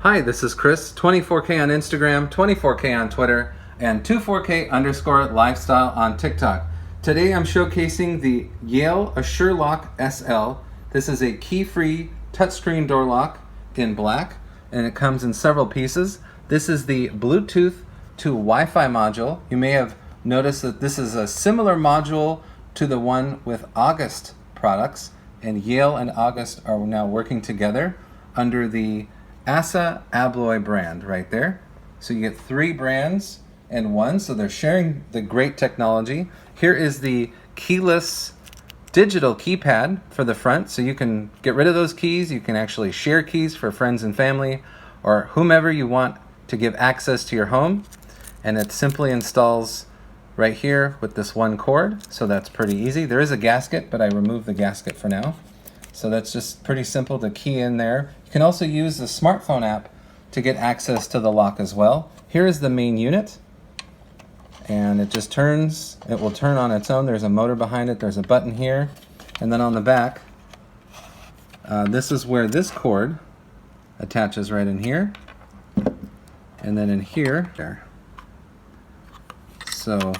Hi, this is Chris, 24K on Instagram, 24K on Twitter, and 24K_lifestyle on TikTok. Today I'm showcasing the Yale AssureLock SL. This is a key-free touchscreen door lock in black, and it comes in several pieces. This is the Bluetooth to Wi-Fi module. You may have noticed that this is a similar module to the one with August products, and Yale and August are now working together under the ASA Abloy brand right there. So you get 3 brands in one, so they're sharing the great technology. Here is the keyless digital keypad for the front, so you can get rid of those keys. You can actually share keys for friends and family or whomever you want to give access to your home. And it simply installs right here with this one cord, so that's pretty easy. There is a gasket, but I removed the gasket for now. So that's just pretty simple to key in there. You can also use the smartphone app to get access to the lock as well. Here is the main unit, and it just turns. It will turn on its own. There's a motor behind it. There's a button here, and then on the back, this is where this cord attaches right in here, and then in here, there. So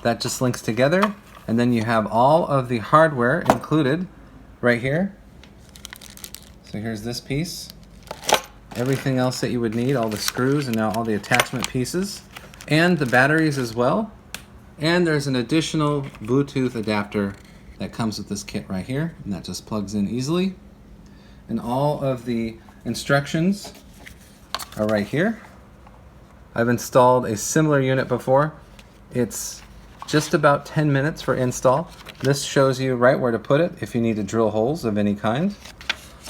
that just links together, and then you have all of the hardware included right here. So here's this piece, everything else that you would need, all the screws and now all the attachment pieces, and the batteries as well. And there's an additional Bluetooth adapter that comes with this kit right here, and that just plugs in easily. And all of the instructions are right here. I've installed a similar unit before. It's just about 10 minutes for install. This shows you right where to put it if you need to drill holes of any kind.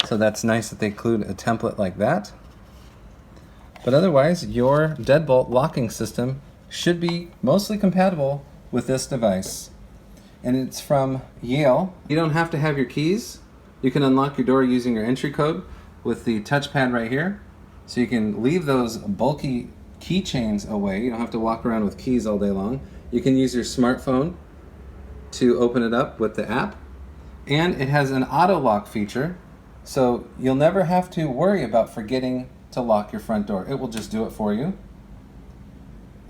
So that's nice that they include a template like that. But otherwise, your Deadbolt locking system should be mostly compatible with this device. And it's from Yale. You don't have to have your keys. You can unlock your door using your entry code with the touchpad right here. So you can leave those bulky keychains away. You don't have to walk around with keys all day long. You can use your smartphone to open it up with the app, and it has an auto lock feature, so you'll never have to worry about forgetting to lock your front door. It will just do it for you.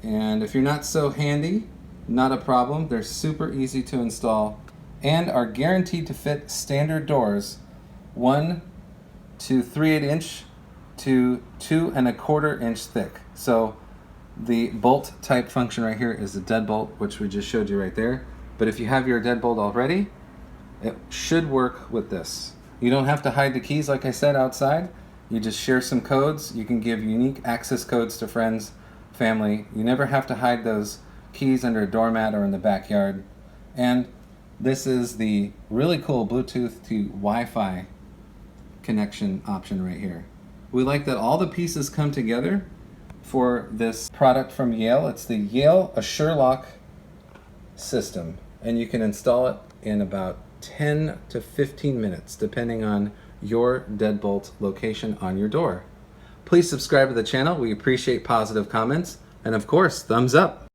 And if you're not so handy, not a problem. They're super easy to install and are guaranteed to fit standard doors, 1 to 3/8 inch to 2 1/4 inch thick. So the bolt type function right here is the deadbolt, which we just showed you right there. But if you have your deadbolt already, it should work with this. You don't have to hide the keys, like I said, outside. You just share some codes. You can give unique access codes to friends, family. You never have to hide those keys under a doormat or in the backyard. And this is the really cool Bluetooth to Wi-Fi connection option right here. We like that all the pieces come together for this product from Yale. It's the Yale AssureLock system, and you can install it in about 10 to 15 minutes depending on your Deadbolt location on your door. Please subscribe to the channel. We appreciate positive comments, and of course, thumbs up.